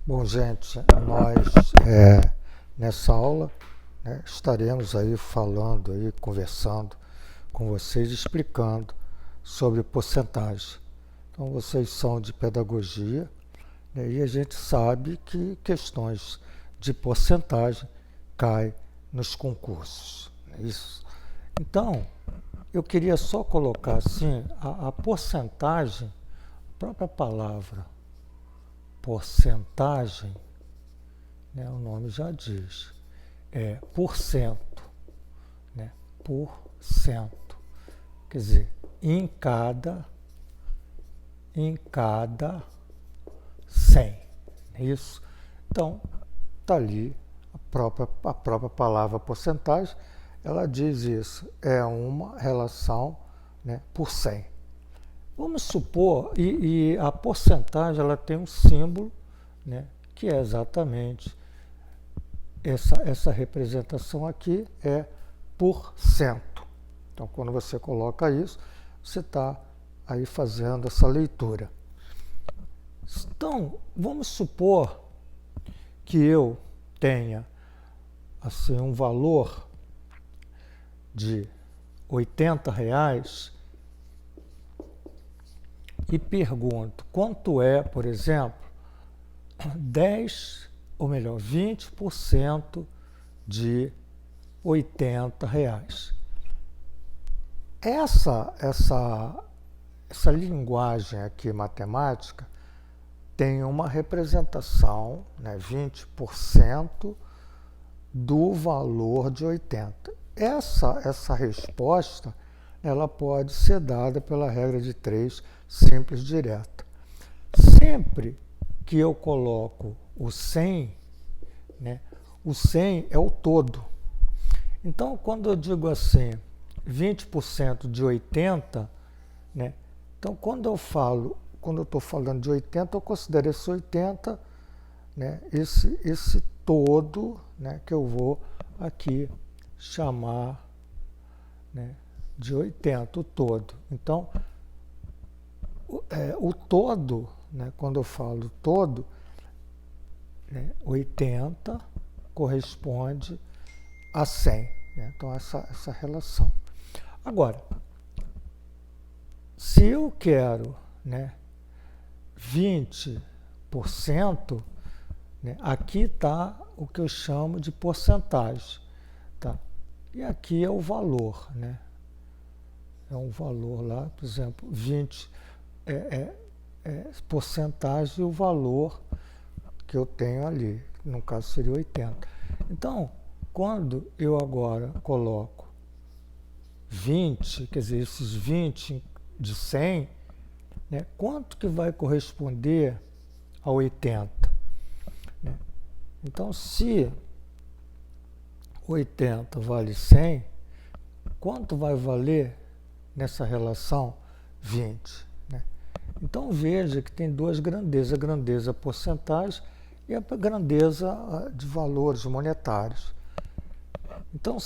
Bom, gente, nós nessa aula estaremos aí falando, aí, conversando com vocês, explicando sobre porcentagem. Então, vocês são de pedagogia, né, e a gente sabe que questões de porcentagem caem nos concursos. Não é isso? Então, eu queria só colocar assim, a porcentagem, a própria palavra porcentagem, né, o nome já diz, é porcento, né, por cento, quer dizer, em cada 100, é isso? Então, está ali a própria palavra porcentagem, ela diz isso, é uma relação, né, por 100. Vamos supor, e a porcentagem ela tem um símbolo, né, que é exatamente essa representação aqui é por cento. Então, quando você coloca isso, você está aí fazendo essa leitura. Então, vamos supor que eu tenha assim, um valor de R$80 e pergunto quanto é, por exemplo, 20% de R$80. Essa linguagem aqui matemática tem uma representação, né, 20% do valor de 80. Essa resposta ela pode ser dada pela regra de 3 simples direta. Sempre que eu coloco o 100, né, o 100 é o todo. Então, quando eu digo assim, 20% de 80, né, então quando eu estou falando de 80, eu considero esse 80, né, esse todo, né, que eu vou aqui chamar, né, de 80, o todo. Então, o todo, né, quando eu falo todo, né, 80 corresponde a 100. Né? Então, essa relação. Agora, se eu quero, né, 20%, né, aqui está o que eu chamo de porcentagem. Tá? E aqui é o valor. Né? É um valor lá, por exemplo, 20 porcentagem e o valor que eu tenho ali, no caso seria 80. Então, quando eu agora coloco 20, quer dizer, esses 20 de 100, né, quanto que vai corresponder a 80? Né? Então, se 80 vale 100, quanto vai valer nessa relação 20? Né? Então, veja que tem duas grandezas, a grandeza porcentagem e a grandeza de valores monetários. Então,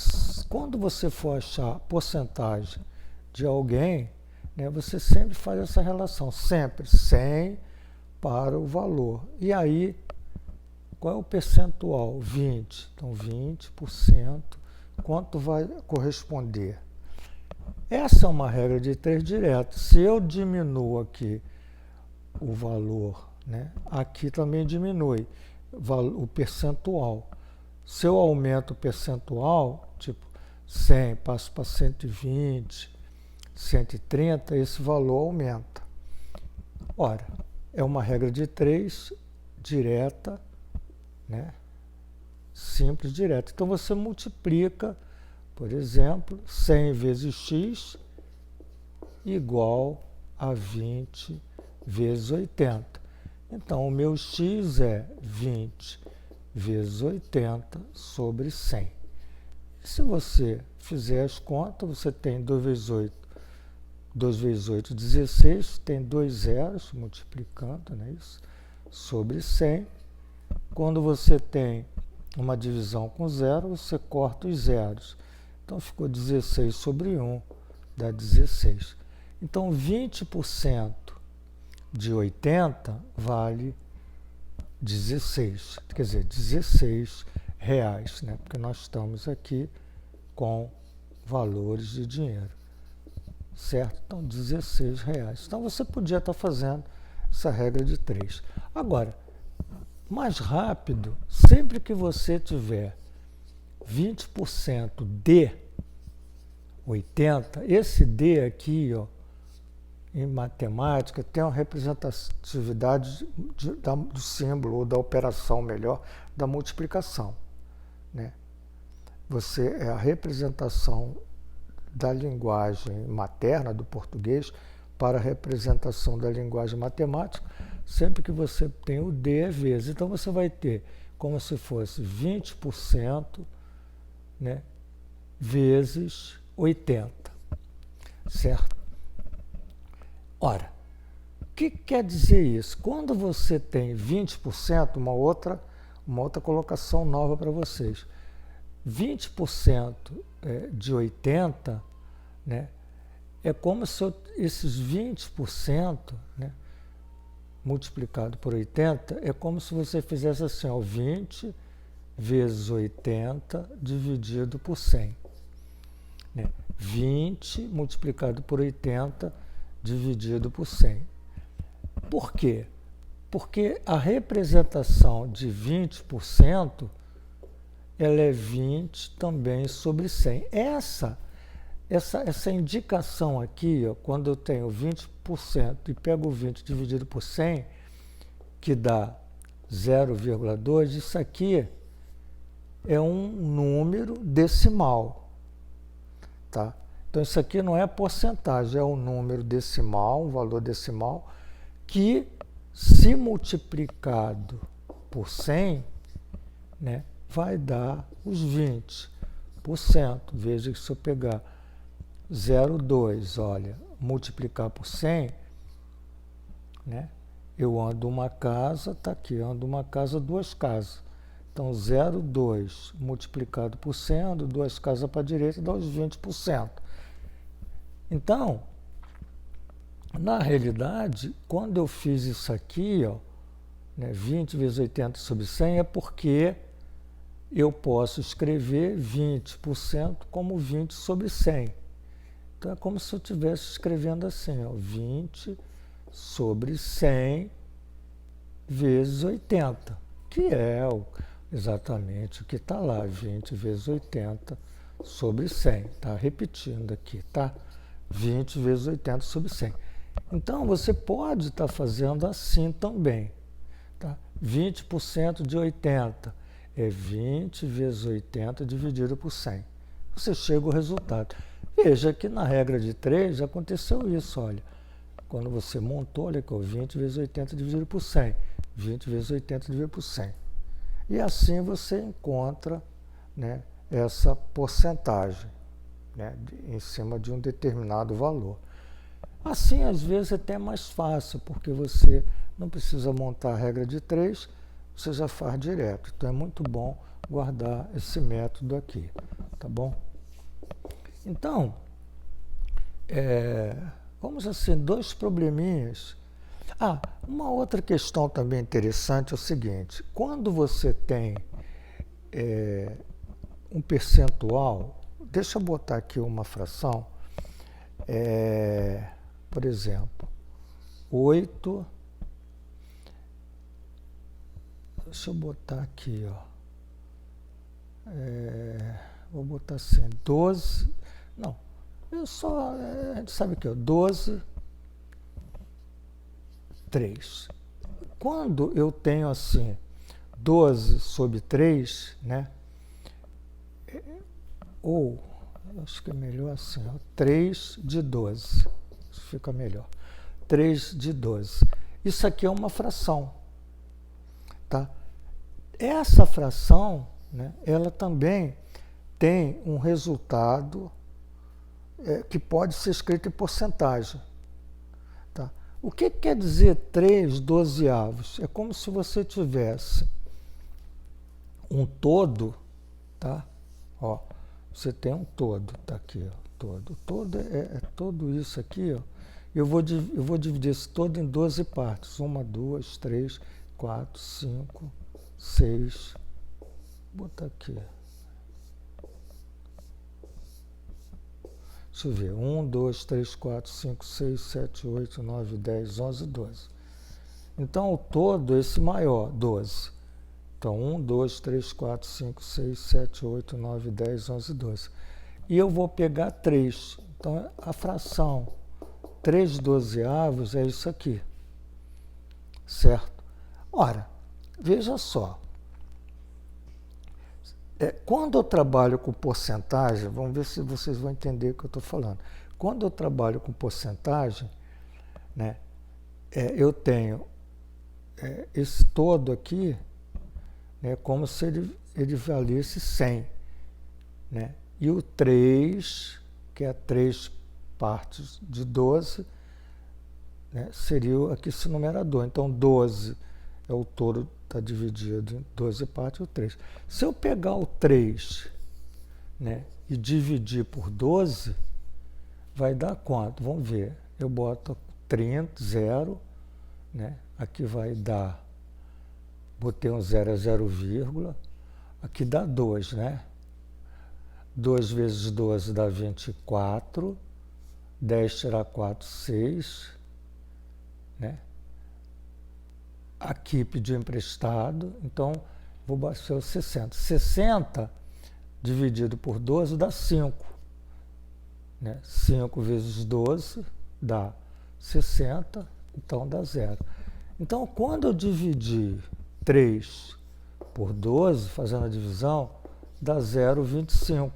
quando você for achar porcentagem de alguém, né, você sempre faz essa relação, sempre 100 para o valor. E aí, qual é o percentual? 20. Então, 20%, quanto vai corresponder? Essa é uma regra de 3 direta. Se eu diminuo aqui o valor, né, aqui também diminui o percentual. Se eu aumento o percentual, tipo 100, passo para 120, 130, esse valor aumenta. Ora, é uma regra de 3 direta, né, simples, direta. Então você multiplica, por exemplo, 100 vezes x igual a 20 vezes 80. Então, o meu x é 20 vezes 80 sobre 100. E se você fizer as contas, você tem 2 vezes 8, 2 vezes 8, 16, tem 2 zeros multiplicando, né, isso, sobre 100. Quando você tem uma divisão com zero, você corta os zeros. Então, ficou 16 sobre 1, dá 16. Então, 20% de 80 vale 16, quer dizer, 16 reais, né? Porque nós estamos aqui com valores de dinheiro, certo? Então, 16 reais. Então, você podia estar fazendo essa regra de 3. Agora, mais rápido, sempre que você tiver 20% de 80, esse D aqui, ó, em matemática, tem uma representatividade do símbolo, ou da operação, melhor, da multiplicação, né? Você é a representação da linguagem materna, do português, para a representação da linguagem matemática. Sempre que você tem o D é vezes. Então, você vai ter como se fosse 20%, né, vezes 80, certo? Ora, o que quer dizer isso? Quando você tem 20%, uma outra colocação nova para vocês. 20% de 80, né, é como se esses 20%, né, multiplicado por 80, é como se você fizesse assim, ó, 20 vezes 80 dividido por 100. Né? 20 multiplicado por 80 dividido por 100. Por quê? Porque a representação de 20%, ela é 20 também sobre 100. Essa indicação aqui, ó, quando eu tenho 20% e pego 20 dividido por 100, que dá 0,2, isso aqui é um número decimal, tá? Então, isso aqui não é porcentagem, é um número decimal, um valor decimal, que, se multiplicado por 100, né, vai dar os 20%. Veja que se eu pegar 0,2, olha, multiplicar por 100, né, eu ando uma casa, está aqui, ando uma casa, duas casas. Então, 0,2 multiplicado por 100, ando duas casas para a direita, dá os 20%. Então, na realidade, quando eu fiz isso aqui, ó, né, 20 vezes 80 sobre 100, é porque eu posso escrever 20% como 20 sobre 100. Então, é como se eu estivesse escrevendo assim, ó, 20 sobre 100 vezes 80, que é exatamente o que está lá, 20 vezes 80 sobre 100. Tá repetindo aqui, tá? 20 vezes 80 sobre 100. Então, você pode estar fazendo assim também. Tá? 20% de 80 é 20 vezes 80 dividido por 100. Você chega ao resultado. Veja que na regra de 3 aconteceu isso, olha. Quando você montou, olha aqui, 20 vezes 80 dividido por 100. 20 vezes 80 dividido por 100. E assim você encontra, né, essa porcentagem, né, em cima de um determinado valor. Assim, às vezes, é até mais fácil, porque você não precisa montar a regra de 3, você já faz direto. Então, é muito bom guardar esse método aqui, tá bom? Então, vamos assim, dois probleminhas. Uma outra questão também interessante é o seguinte, quando você tem um percentual, deixa eu botar aqui uma fração, por exemplo, 8, deixa eu botar aqui, ó, vou botar assim, 12, não, a gente sabe que é 12, 3. Quando eu tenho assim, 12 sobre 3, né, ou, acho que é melhor assim, ó, 3 de 12, isso fica melhor, 3 de 12. Isso aqui é uma fração, tá? Essa fração, né, ela também tem um resultado que pode ser escrito em porcentagem. Tá? O que quer dizer 3 dozeavos? É como se você tivesse um todo, tá? Ó, você tem um todo, tá aqui, ó, todo. O todo é tudo isso aqui, ó. Eu vou dividir esse todo em 12 partes. 1, 2, 3, 4, 5, 6, vou botar aqui. Deixa eu ver, 1, 2, 3, 4, 5, 6, 7, 8, 9, 10, 11, 12. Então, o todo, esse maior, 12. Então, 1, 2, 3, 4, 5, 6, 7, 8, 9, 10, 11, 12. E eu vou pegar 3. Então, a fração 3 dozeavos é isso aqui. Certo? Ora, veja só. Quando eu trabalho com porcentagem, vamos ver se vocês vão entender o que eu estou falando. Quando eu trabalho com porcentagem, né, eu tenho esse todo aqui, né, como se ele valesse 100. Né? E o 3, que é 3 partes de 12, né, seria aqui esse numerador. Então, 12 é o todo, está dividido em 12 partes, o 3. Se eu pegar o 3, né, e dividir por 12, vai dar quanto? Vamos ver. Eu boto 30, 0, né? Aqui vai dar, botei um 0 a 0, aqui dá 2, né? 2 vezes 12 dá 24, 10 tirar 4, 6, né? Aqui pediu emprestado, então vou baixar o 60. 60 dividido por 12 dá 5. Né? 5 vezes 12 dá 60, então dá 0. Então, quando eu dividir 3 por 12, fazendo a divisão, dá 0,25.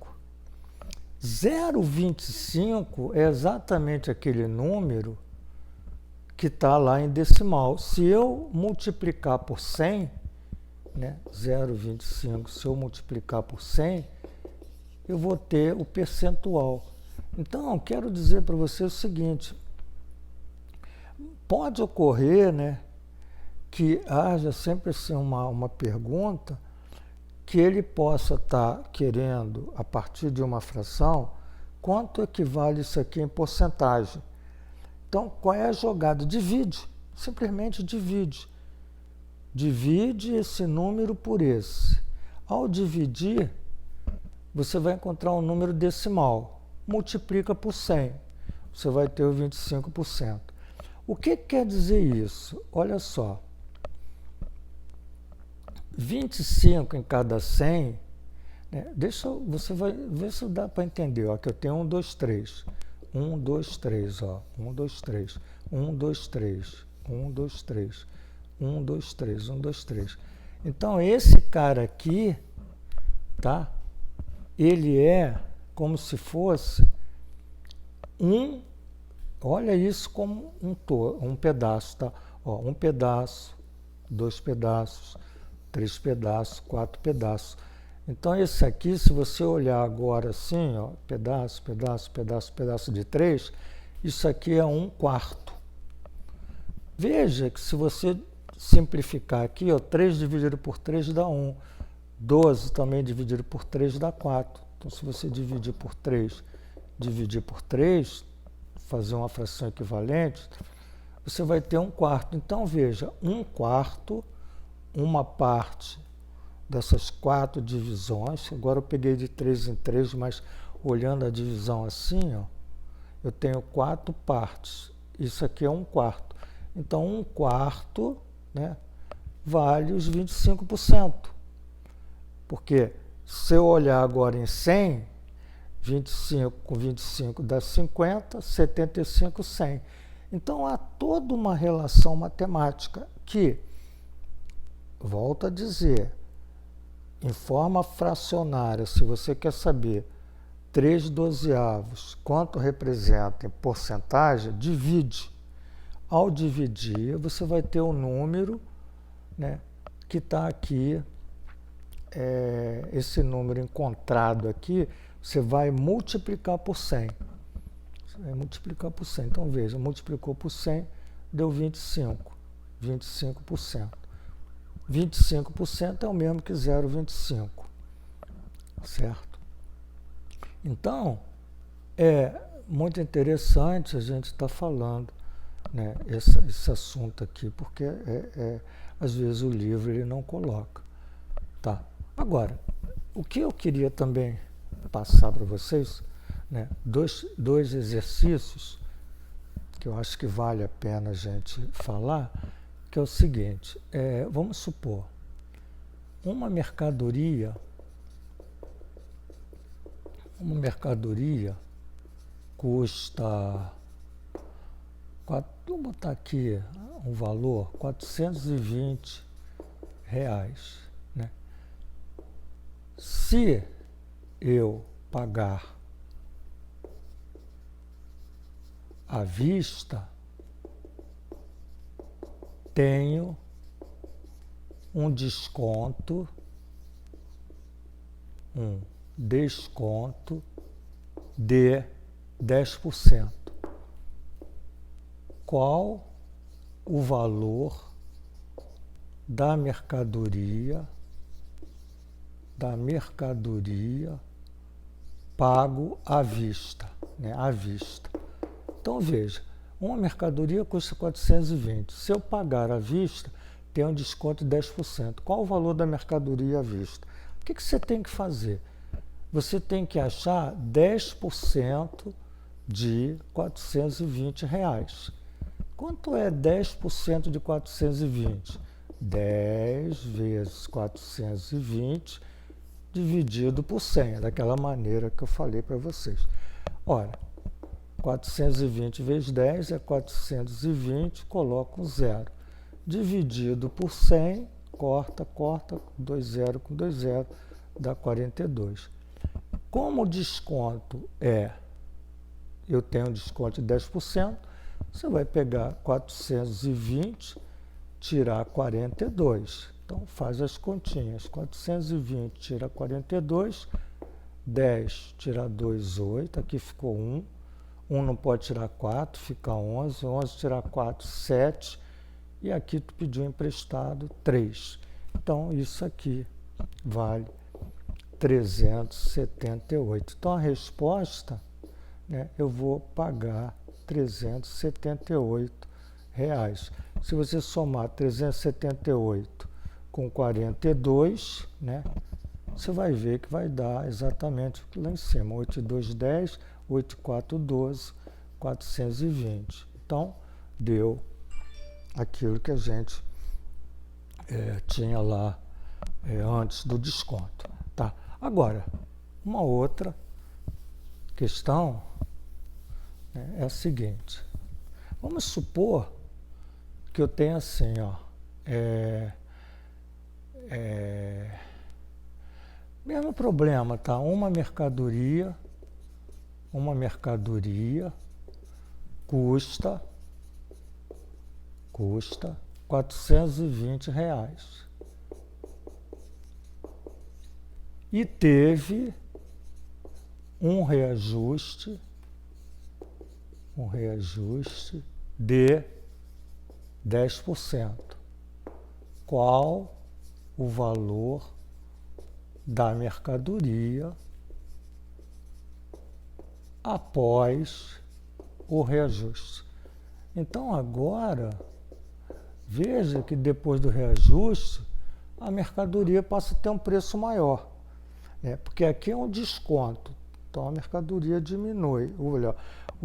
0,25 é exatamente aquele número que está lá em decimal. Se eu multiplicar por 100, né, 0,25, se eu multiplicar por 100, eu vou ter o percentual. Então, quero dizer para você o seguinte, pode ocorrer, né, que haja sempre assim, uma pergunta que ele possa estar querendo, a partir de uma fração, quanto equivale isso aqui em porcentagem. Então, qual é a jogada? Divide, simplesmente divide. Divide esse número por esse. Ao dividir, você vai encontrar um número decimal. Multiplica por 100, você vai ter o 25%. O que quer dizer isso? Olha só. 25 em cada 100, né? Você vai ver se dá para entender, ó, que eu tenho 1, 2, 3. 1, 2, 3, ó. 1, 2, 3. 1, 2, 3. 1, 2, 3. 1, 2, 3. 1, 2, 3. Então, esse cara aqui, tá? Ele é como se fosse olha isso como um pedaço, tá? Ó, um pedaço, 2 pedaços, 3 pedaços, 4 pedaços. Então, esse aqui, se você olhar agora assim, ó, pedaço, pedaço, pedaço, pedaço de 3, isso aqui é 1/4. Veja que se você simplificar aqui, ó, 3 dividido por 3 dá 1. 12 também dividido por 3 dá 4. Então, se você dividir por 3, fazer uma fração equivalente, você vai ter 1/4. Então, veja, 1/4, uma parte dessas 4 divisões, agora eu peguei de 3 em 3, mas olhando a divisão assim, ó, eu tenho 4 partes, isso aqui é 1/4. Então, 1/4, né, vale os 25%, porque se eu olhar agora em 100, 25 com 25 dá 50, 75, 100. Então, há toda uma relação matemática que, volto a dizer, em forma fracionária, se você quer saber 3 dozeavos, quanto representa em porcentagem, divide. Ao dividir, você vai ter o número, né, que está aqui, esse número encontrado aqui, você vai multiplicar por 100. Você vai multiplicar por 100. Então, veja, multiplicou por 100, deu 25. 25%. 25% é o mesmo que 0,25, certo? Então, é muito interessante a gente estar falando, né, esse assunto aqui, porque às vezes o livro ele não coloca. Tá? Agora, o que eu queria também passar para vocês, né, dois exercícios que eu acho que vale a pena a gente falar, que é o seguinte, vamos supor, uma mercadoria custa, vou botar aqui um valor, R$ 420, né? Se eu pagar à vista, tenho um desconto de 10%. Qual o valor da mercadoria pago à vista, né? À vista. Então veja, uma mercadoria custa 420. Se eu pagar à vista, tem um desconto de 10%. Qual o valor da mercadoria à vista? O que você tem que fazer? Você tem que achar 10% de R$ 420. Quanto é 10% de 420? 10 vezes 420 dividido por 100, daquela maneira que eu falei para vocês. Ora, 420 vezes 10 é 420, coloco um zero. Dividido por 100, corta, 2 zero com 2 zero, dá 42. Como o desconto eu tenho um desconto de 10%, você vai pegar 420, tirar 42. Então, faz as continhas. 420 tira 42, 10 tira 2, 8. Aqui ficou 1. 1 não pode tirar 4, fica 11. 11 tirar 4, 7. E aqui tu pediu emprestado 3. Então, isso aqui vale 378. Então, a resposta, né, eu vou pagar R$378. Se você somar 378 com 42, né, você vai ver que vai dar exatamente lá em cima, 8 e 2, 10, 8 e 4, 12, 420. Então, deu aquilo que a gente tinha lá antes do desconto. Tá? Agora, uma outra questão, né, é a seguinte. Vamos supor que eu tenho assim, ó, mesmo problema, tá? Uma mercadoria custa R$420 e teve um reajuste de 10%. Qual o valor da mercadoria após o reajuste? Então agora, veja que depois do reajuste, a mercadoria passa a ter um preço maior, porque aqui é um desconto, então a mercadoria diminui, o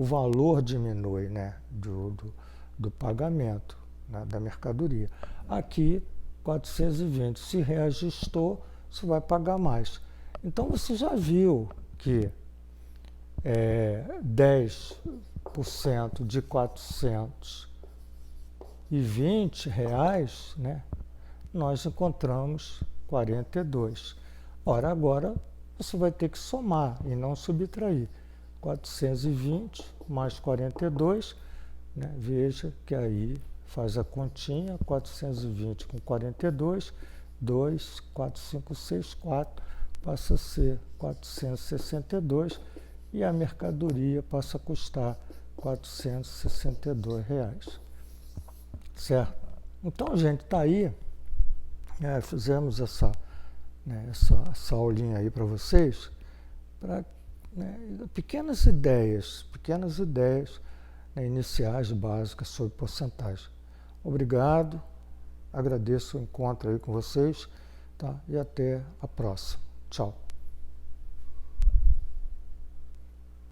valor diminui, né, do pagamento, né, da mercadoria. Aqui, 420, se reajustou, você vai pagar mais. Então você já viu que 10% de R$420, né, nós encontramos 42. Ora, agora você vai ter que somar e não subtrair. 420 mais 42, né, veja que aí faz a continha, 420 com 42, 2, 4, 5, 6, 4, passa a ser 462 e a mercadoria passa a custar R$462. Certo? Então, gente, tá aí, fizemos essa aulinha aí para vocês, para pequenas ideias, né, iniciais, básicas sobre porcentagem. Obrigado Agradeço o encontro aí com vocês, tá? E até a próxima. Tchau.